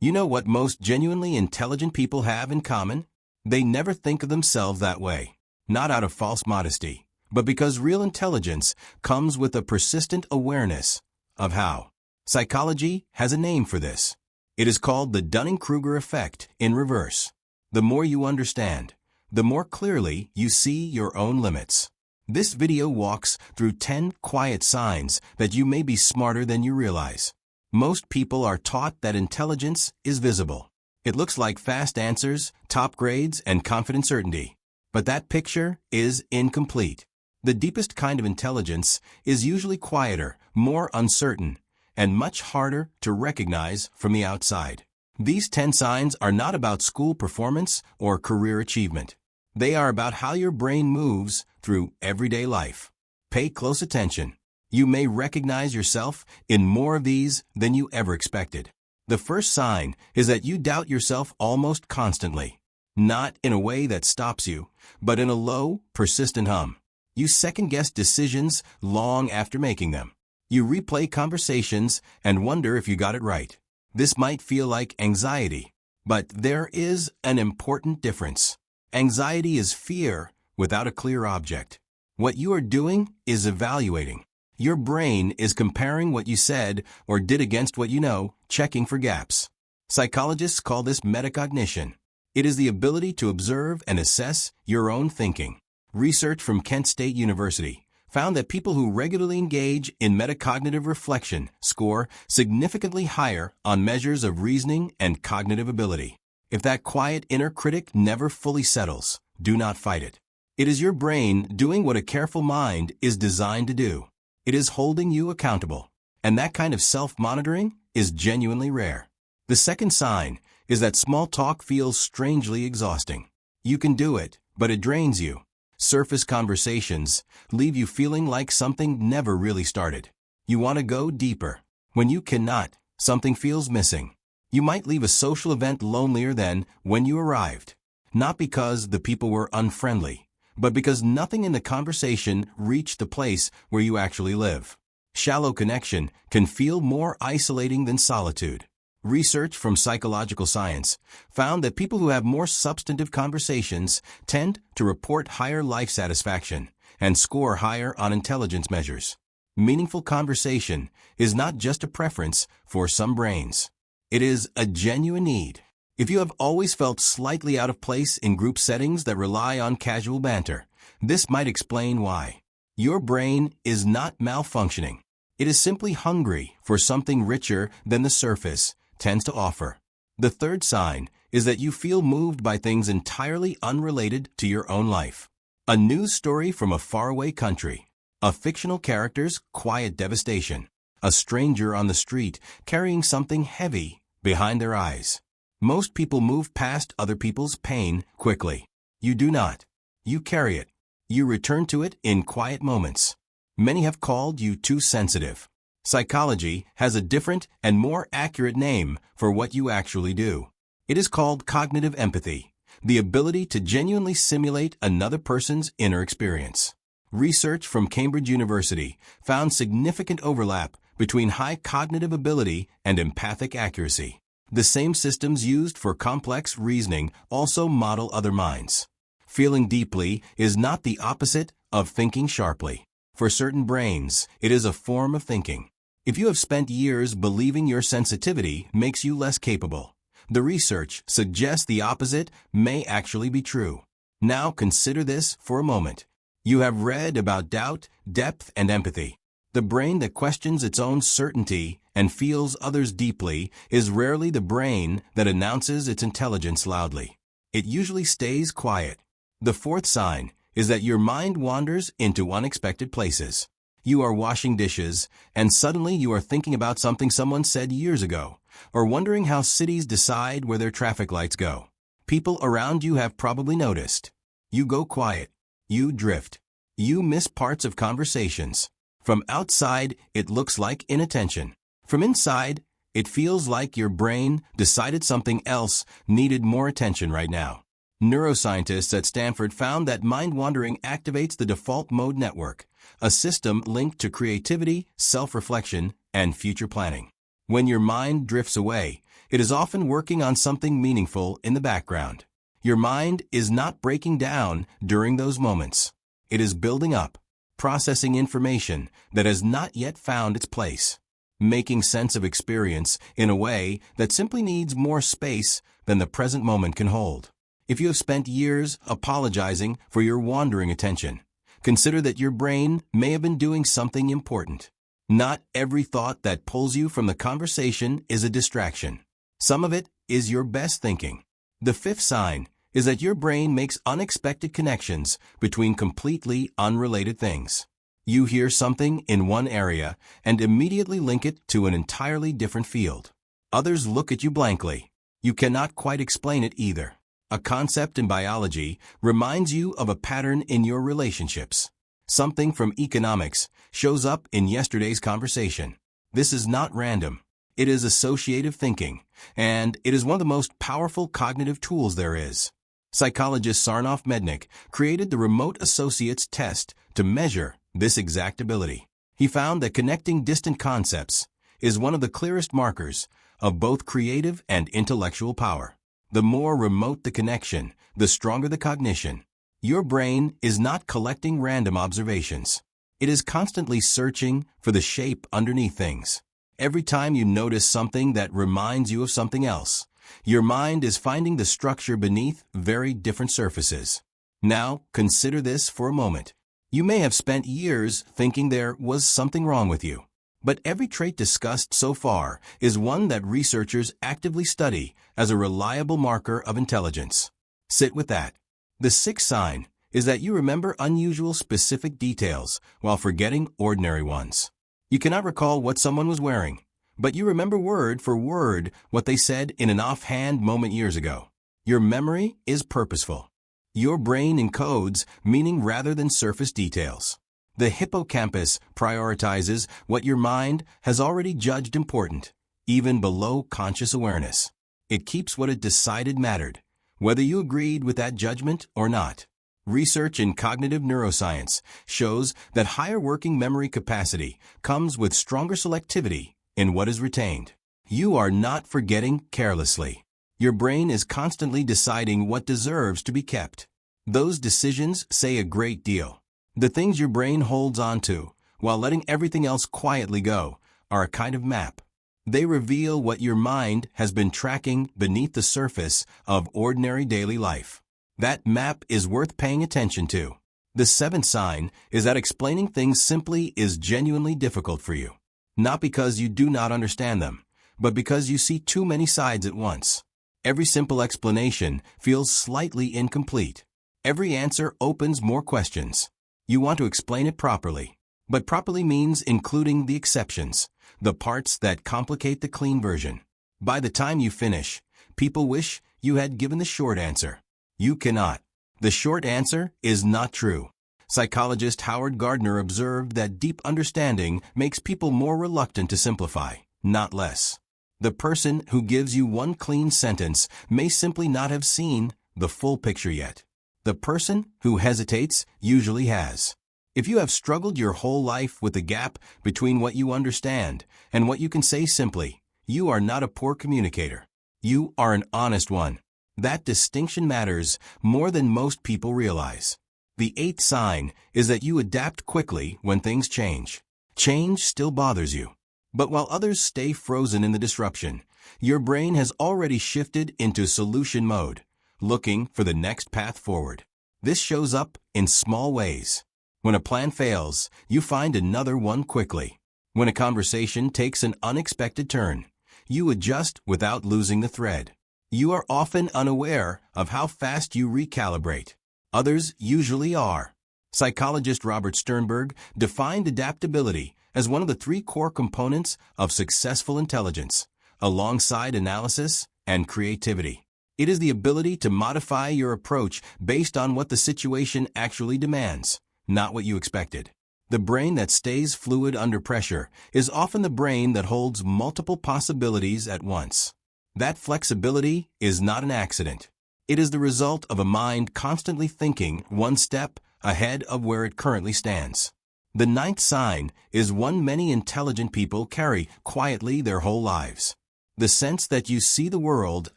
You know what most genuinely intelligent people have in common? They never think of themselves that way, not out of false modesty, but because real intelligence comes with a persistent awareness of how. Psychology has a name for this. It is called the Dunning-Kruger effect in reverse. The more you understand, the more clearly you see your own limits. This video walks through 10 quiet signs that you may be smarter than you realize. Most people are taught that intelligence is visible. It looks like fast answers, top grades, and confident certainty. But that picture is incomplete. The deepest kind of intelligence is usually quieter, more uncertain, and much harder to recognize from the outside. These 10 signs are not about school performance or career achievement. They are about how your brain moves through everyday life. Pay close attention. You may recognize yourself in more of these than you ever expected. The first sign is that you doubt yourself almost constantly. Not in a way that stops you, but in a low, persistent hum. You second-guess decisions long after making them. You replay conversations and wonder if you got it right. This might feel like anxiety, but there is an important difference. Anxiety is fear without a clear object. What you are doing is evaluating. Your brain is comparing what you said or did against what you know, checking for gaps. Psychologists call this metacognition. It is the ability to observe and assess your own thinking. Research from Kent State University found that people who regularly engage in metacognitive reflection score significantly higher on measures of reasoning and cognitive ability. If that quiet inner critic never fully settles, do not fight it. It is your brain doing what a careful mind is designed to do. It is holding you accountable, and that kind of self-monitoring is genuinely rare. The second sign is that small talk feels strangely exhausting. You can do it, but it drains you. Surface conversations leave you feeling like something never really started. You want to go deeper. When you cannot, something feels missing. You might leave a social event lonelier than when you arrived. Not because the people were unfriendly, but because nothing in the conversation reached the place where you actually live. Shallow connection can feel more isolating than solitude. Research from psychological science found that people who have more substantive conversations tend to report higher life satisfaction and score higher on intelligence measures. Meaningful conversation is not just a preference for some brains. It is a genuine need. If you have always felt slightly out of place in group settings that rely on casual banter, this might explain why. Your brain is not malfunctioning. It is simply hungry for something richer than the surface tends to offer. The third sign is that you feel moved by things entirely unrelated to your own life. A news story from a faraway country, a fictional character's quiet devastation, a stranger on the street carrying something heavy behind their eyes. Most people move past other people's pain quickly. You do not. You carry it. You return to it in quiet moments. Many have called you too sensitive. Psychology has a different and more accurate name for what you actually do. It is called cognitive empathy, the ability to genuinely simulate another person's inner experience. Research from Cambridge University found significant overlap between high cognitive ability and empathic accuracy. The same systems used for complex reasoning also model other minds. Feeling deeply is not the opposite of thinking sharply. For certain brains, it is a form of thinking. If you have spent years believing your sensitivity makes you less capable, the research suggests the opposite may actually be true. Now consider this for a moment. You have read about doubt, depth, and empathy. The brain that questions its own certainty and feels others deeply is rarely the brain that announces its intelligence loudly. It usually stays quiet. The fourth sign is that your mind wanders into unexpected places. You are washing dishes, and suddenly you are thinking about something someone said years ago, or wondering how cities decide where their traffic lights go. People around you have probably noticed. You go quiet. You drift. You miss parts of conversations. From outside, it looks like inattention. From inside, it feels like your brain decided something else needed more attention right now. Neuroscientists at Stanford found that mind-wandering activates the default mode network, a system linked to creativity, self-reflection, and future planning. When your mind drifts away, It is often working on something meaningful in the background. Your mind is not breaking down during those moments. It is building up, processing information that has not yet found its place, making sense of experience in a way that simply needs more space than the present moment can hold. If you have spent years apologizing for your wandering attention, consider that your brain may have been doing something important. Not every thought that pulls you from the conversation is a distraction. Some of it is your best thinking. The fifth sign is that your brain makes unexpected connections between completely unrelated things. You hear something in one area and immediately link it to an entirely different field. Others look at you blankly. You cannot quite explain it either. A concept in biology reminds you of a pattern in your relationships. Something from economics shows up in yesterday's conversation. This is not random. It is associative thinking, and it is one of the most powerful cognitive tools there is. Psychologist Sarnoff Mednick created the Remote Associates test to measure this exact ability. He found that connecting distant concepts is one of the clearest markers of both creative and intellectual power. The more remote the connection, the stronger the cognition. Your brain is not collecting random observations. It is constantly searching for the shape underneath things. Every time you notice something that reminds you of something else, your mind is finding the structure beneath very different surfaces. Now, consider this for a moment. You may have spent years thinking there was something wrong with you. But every trait discussed so far is one that researchers actively study as a reliable marker of intelligence. Sit with that. The sixth sign is that you remember unusual specific details while forgetting ordinary ones. You cannot recall what someone was wearing, but you remember word for word what they said in an offhand moment years ago. Your memory is purposeful. Your brain encodes meaning rather than surface details. The hippocampus prioritizes what your mind has already judged important, even below conscious awareness. It keeps what it decided mattered, whether you agreed with that judgment or not. Research in cognitive neuroscience shows that higher working memory capacity comes with stronger selectivity in what is retained. You are not forgetting carelessly. Your brain is constantly deciding what deserves to be kept. Those decisions say a great deal. The things your brain holds on to, while letting everything else quietly go, are a kind of map. They reveal what your mind has been tracking beneath the surface of ordinary daily life. That map is worth paying attention to. The seventh sign is that explaining things simply is genuinely difficult for you. Not because you do not understand them, but because you see too many sides at once. Every simple explanation feels slightly incomplete. Every answer opens more questions. You want to explain it properly, but properly means including the exceptions, the parts that complicate the clean version. By the time you finish, people wish you had given the short answer. You cannot. The short answer is not true. Psychologist Howard Gardner observed that deep understanding makes people more reluctant to simplify, not less. The person who gives you one clean sentence may simply not have seen the full picture yet. The person who hesitates usually has. If you have struggled your whole life with the gap between what you understand and what you can say simply, you are not a poor communicator. You are an honest one. That distinction matters more than most people realize. The eighth sign is that you adapt quickly when things change. Change still bothers you. But while others stay frozen in the disruption, your brain has already shifted into solution mode, looking for the next path forward. This shows up in small ways. When a plan fails, you find another one quickly. When a conversation takes an unexpected turn, you adjust without losing the thread. You are often unaware of how fast you recalibrate. Others usually are. Psychologist Robert Sternberg defined adaptability as one of the three core components of successful intelligence, alongside analysis and creativity. It is the ability to modify your approach based on what the situation actually demands, not what you expected. The brain that stays fluid under pressure is often the brain that holds multiple possibilities at once. That flexibility is not an accident. It is the result of a mind constantly thinking one step ahead of where it currently stands. The ninth sign is one many intelligent people carry quietly their whole lives. The sense that you see the world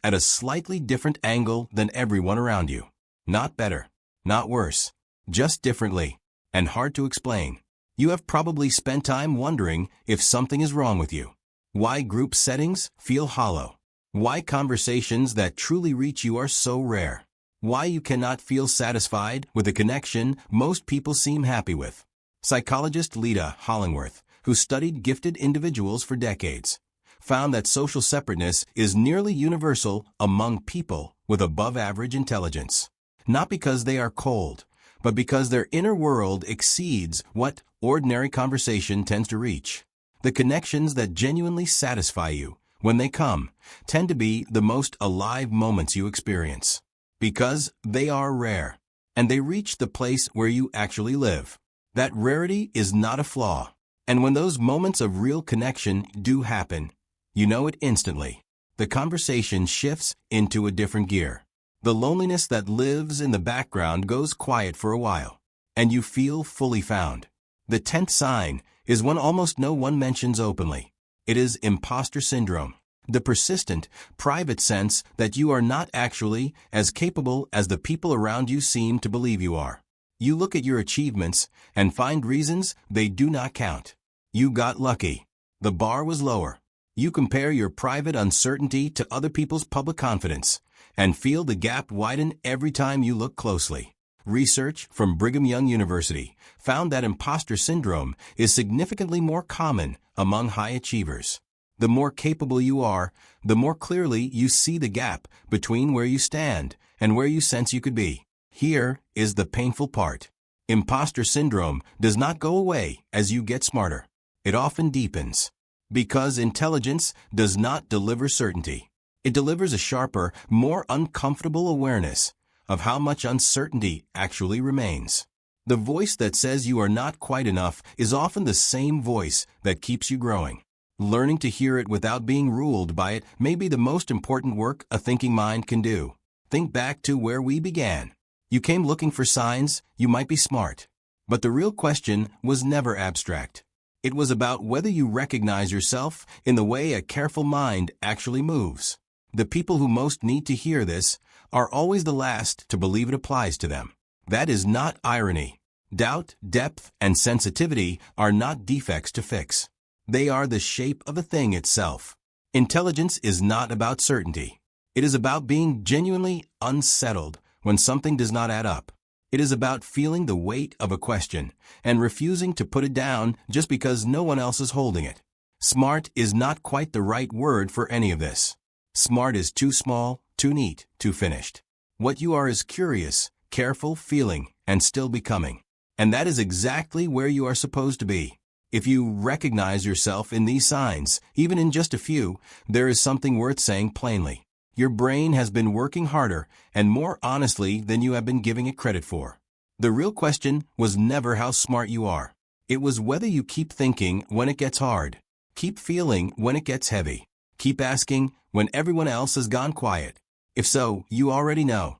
at a slightly different angle than everyone around you. Not better, not worse, just differently, and hard to explain. You have probably spent time wondering if something is wrong with you. Why group settings feel hollow. Why conversations that truly reach you are so rare. Why you cannot feel satisfied with a connection most people seem happy with. Psychologist Lita Hollingworth, who studied gifted individuals for decades, found that social separateness is nearly universal among people with above-average intelligence. Not because they are cold, but because their inner world exceeds what ordinary conversation tends to reach. The connections that genuinely satisfy you, when they come, tend to be the most alive moments you experience. Because they are rare, and they reach the place where you actually live. That rarity is not a flaw, and when those moments of real connection do happen, you know it instantly. The conversation shifts into a different gear. The loneliness that lives in the background goes quiet for a while, and you feel fully found. The 10th sign is one almost no one mentions openly. It is imposter syndrome, the persistent, private sense that you are not actually as capable as the people around you seem to believe you are. You look at your achievements and find reasons they do not count. You got lucky. The bar was lower. You compare your private uncertainty to other people's public confidence and feel the gap widen every time you look closely. Research from Brigham Young University found that imposter syndrome is significantly more common among high achievers. The more capable you are, the more clearly you see the gap between where you stand and where you sense you could be. Here is the painful part. Imposter syndrome does not go away as you get smarter. It often deepens. Because intelligence does not deliver certainty. It delivers a sharper, more uncomfortable awareness of how much uncertainty actually remains. The voice that says you are not quite enough is often the same voice that keeps you growing. Learning to hear it without being ruled by it may be the most important work a thinking mind can do. Think back to where we began. You came looking for signs you might be smart. But the real question was never abstract. It was about whether you recognize yourself in the way a careful mind actually moves. The people who most need to hear this are always the last to believe it applies to them. That is not irony. Doubt, depth, and sensitivity are not defects to fix. They are the shape of a thing itself. Intelligence is not about certainty. It is about being genuinely unsettled when something does not add up. It is about feeling the weight of a question and refusing to put it down just because no one else is holding it. Smart is not quite the right word for any of this. Smart is too small, too neat, too finished. What you are is curious, careful, feeling, and still becoming. And that is exactly where you are supposed to be. If you recognize yourself in these signs, even in just a few, there is something worth saying plainly. Your brain has been working harder and more honestly than you have been giving it credit for. The real question was never how smart you are. It was whether you keep thinking when it gets hard, keep feeling when it gets heavy, keep asking when everyone else has gone quiet. If so, you already know.